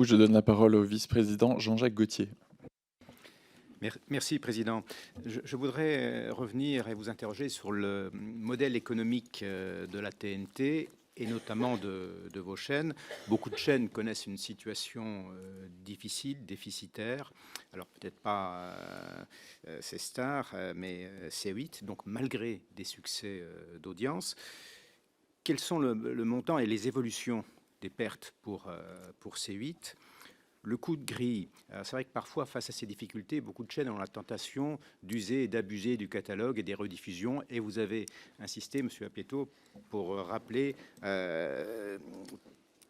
Je donne la parole au vice-président Jean-Jacques Gaultier. Merci, Président. Je voudrais revenir et vous interroger sur le modèle économique de la TNT et notamment de vos chaînes. Beaucoup de chaînes connaissent une situation difficile, déficitaire. Alors peut-être pas C-Star, mais C8, donc malgré des succès d'audience. Quels sont le montant et les évolutions des pertes pour C8 ? Le coup de grille, c'est vrai que parfois, face à ces difficultés, beaucoup de chaînes ont la tentation d'user et d'abuser du catalogue et des rediffusions. Et vous avez insisté, Monsieur Apieto, pour rappeler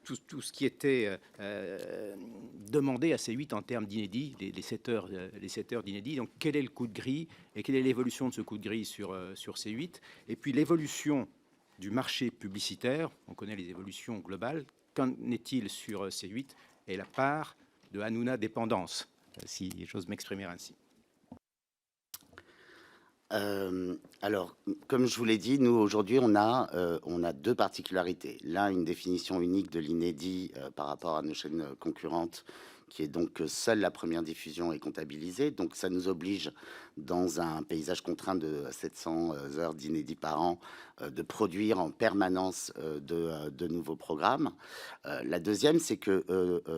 tout ce qui était demandé à C8 en termes d'inédits, les 7 heures d'inédits. Donc, quel est le coup de grille et quelle est l'évolution de ce coup de grille sur C8? Et puis, l'évolution du marché publicitaire, on connaît les évolutions globales. Qu'en est-il sur C8 et la part de Hanouna dépendance, si j'ose m'exprimer ainsi? Alors, comme je vous l'ai dit, nous aujourd'hui on a deux particularités. L'un, une définition unique de l'inédit par rapport à nos chaînes concurrentes, qui est donc que seule la première diffusion est comptabilisée. Donc ça nous oblige, dans un paysage contraint de 700 heures d'inédit par an, de produire en permanence de nouveaux programmes. La deuxième, c'est que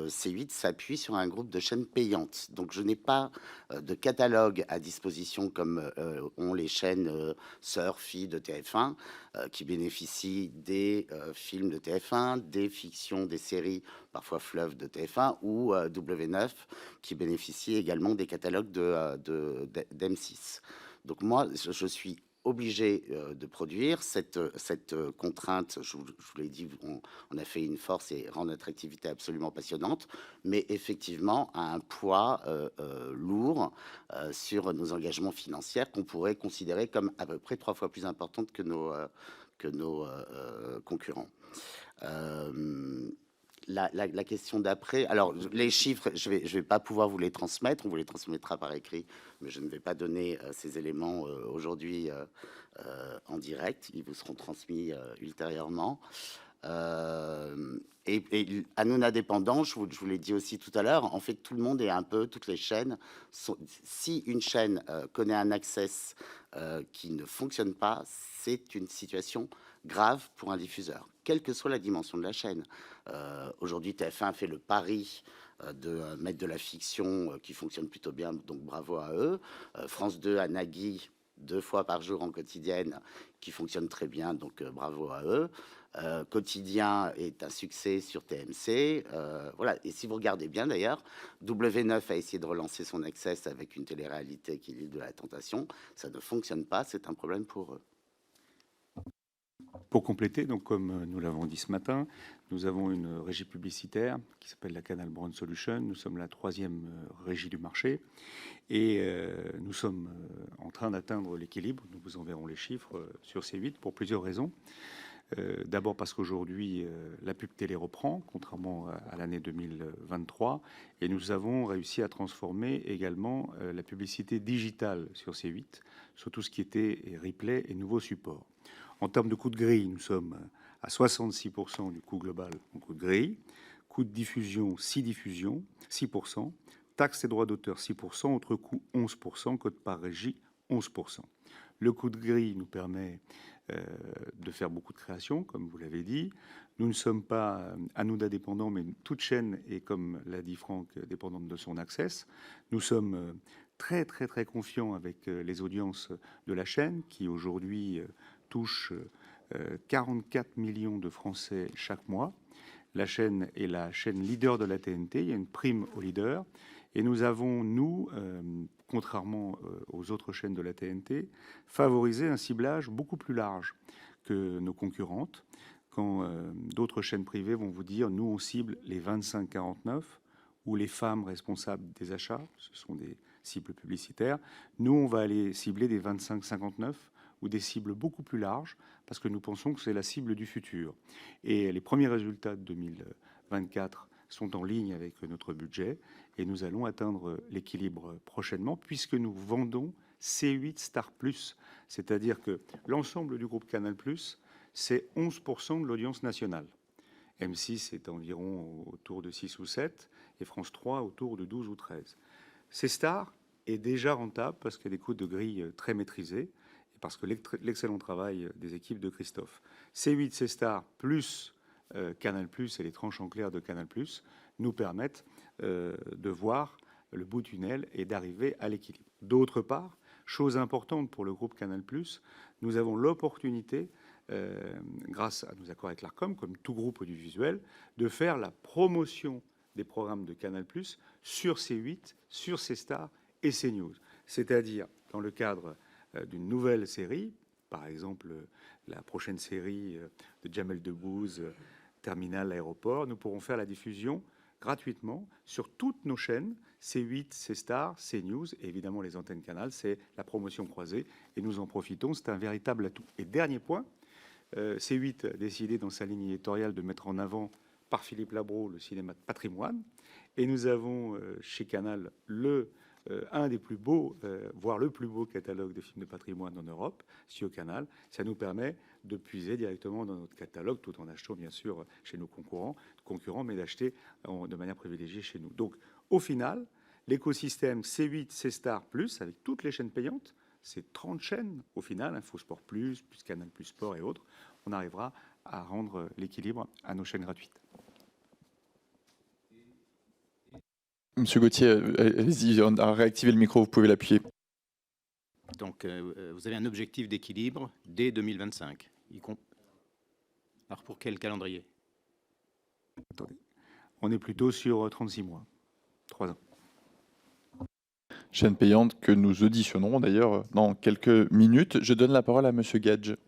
C8 s'appuie sur un groupe de chaînes payantes. Donc je n'ai pas de catalogue à disposition comme ont les chaînes sœurs, filles de TF1, qui bénéficient des films de TF1, des fictions, des séries, parfois fleuves de TF1, ou W9, qui bénéficient également des catalogues d'M6. Donc moi, je suis obligé de produire cette contrainte. Je vous l'ai dit, on a fait une force et rend notre activité absolument passionnante, mais effectivement a un poids lourd sur nos engagements financiers qu'on pourrait considérer comme à peu près 3 fois plus importantes que nos concurrents. La question d'après, alors les chiffres, je vais pas pouvoir vous les transmettre, on vous les transmettra par écrit, mais je ne vais pas donner ces éléments aujourd'hui en direct, ils vous seront transmis ultérieurement. Et Hanouna dépendant, je vous l'ai dit aussi tout à l'heure, en fait tout le monde est un peu, toutes les chaînes, si une chaîne connaît un access qui ne fonctionne pas, c'est une situation grave pour un diffuseur, quelle que soit la dimension de la chaîne. Aujourd'hui, TF1 fait le pari de mettre de la fiction qui fonctionne plutôt bien, donc bravo à eux. France 2 a Nagui 2 fois par jour en quotidienne, qui fonctionne très bien, donc bravo à eux. Quotidien est un succès sur TMC. Voilà. Et si vous regardez bien d'ailleurs, W9 a essayé de relancer son access avec une télé-réalité qui est l'île de la tentation. Ça ne fonctionne pas, c'est un problème pour eux. Pour compléter, donc comme nous l'avons dit ce matin, nous avons une régie publicitaire qui s'appelle la Canal Brand Solution. Nous sommes la 3e régie du marché et nous sommes en train d'atteindre l'équilibre. Nous vous enverrons les chiffres sur C8 pour plusieurs raisons. D'abord parce qu'aujourd'hui, la pub télé reprend, contrairement à l'année 2023, et nous avons réussi à transformer également la publicité digitale sur C8, sur tout ce qui était replay et nouveaux supports. En termes de coût de grille, nous sommes à 66% du coût global en coût de grille. Coût de diffusion, 6%. Taxes et droits d'auteur, 6%. Autres coûts, 11%. Code par régie, 11%. Le coût de grille nous permet de faire beaucoup de créations, comme vous l'avez dit. Nous ne sommes pas Hanouna dépendants, mais toute chaîne est, comme l'a dit Franck, dépendante de son access. Nous sommes très confiants avec les audiences de la chaîne, qui aujourd'hui touche 44 millions de Français chaque mois. La chaîne est la chaîne leader de la TNT. Il y a une prime au leader. Et nous avons, nous, contrairement aux autres chaînes de la TNT, favorisé un ciblage beaucoup plus large que nos concurrentes. Quand d'autres chaînes privées vont vous dire, nous, on cible les 25-49 ou les femmes responsables des achats, ce sont des cibles publicitaires. Nous, on va aller cibler des 25-59 ou des cibles beaucoup plus larges, parce que nous pensons que c'est la cible du futur. Et les premiers résultats de 2024 sont en ligne avec notre budget, et nous allons atteindre l'équilibre prochainement, puisque nous vendons C8 Star Plus, c'est-à-dire que l'ensemble du groupe Canal+, c'est 11% de l'audience nationale. M6 est environ autour de 6 ou 7, et France 3 autour de 12 ou 13. C-Star est déjà rentable parce qu'il y a des coûts de grille très maîtrisés, et parce que l'excellent travail des équipes de Christophe. C8, C-Star, plus Canal+, et les tranches en clair de Canal+, nous permettent de voir le bout du tunnel et d'arriver à l'équilibre. D'autre part, chose importante pour le groupe Canal+, nous avons l'opportunité, grâce à nos accords avec l'ARCOM, comme tout groupe audiovisuel, de faire la promotion des programmes de Canal+, sur C8, sur C-Star et CNews. C'est-à-dire, dans le cadre d'une nouvelle série, par exemple la prochaine série de Jamel Debbouze, Terminal, l'aéroport, nous pourrons faire la diffusion gratuitement sur toutes nos chaînes, C8, C-Star, CNews, et évidemment les antennes Canal, c'est la promotion croisée, et nous en profitons, c'est un véritable atout. Et dernier point, C8 a décidé dans sa ligne éditoriale de mettre en avant, par Philippe Labro, le cinéma de patrimoine, et nous avons chez Canal un des plus beaux, voire le plus beau catalogue de films de patrimoine en Europe, Studio Canal. Ça nous permet de puiser directement dans notre catalogue, tout en achetant bien sûr chez nos concurrents, mais d'acheter de manière privilégiée chez nous. Donc au final, l'écosystème C8, C-Star+, avec toutes les chaînes payantes, c'est 30 chaînes au final, InfoSport+, plus Canal+, Sport et autres, on arrivera à rendre l'équilibre à nos chaînes gratuites. Monsieur Gauthier, allez-y, on a réactivé le micro, vous pouvez l'appuyer. Donc, vous avez un objectif d'équilibre dès 2025. Alors, pour quel calendrier? Attendez. On est plutôt sur 36 mois, 3 ans. Chaîne payante que nous auditionnerons d'ailleurs dans quelques minutes. Je donne la parole à Monsieur Gage.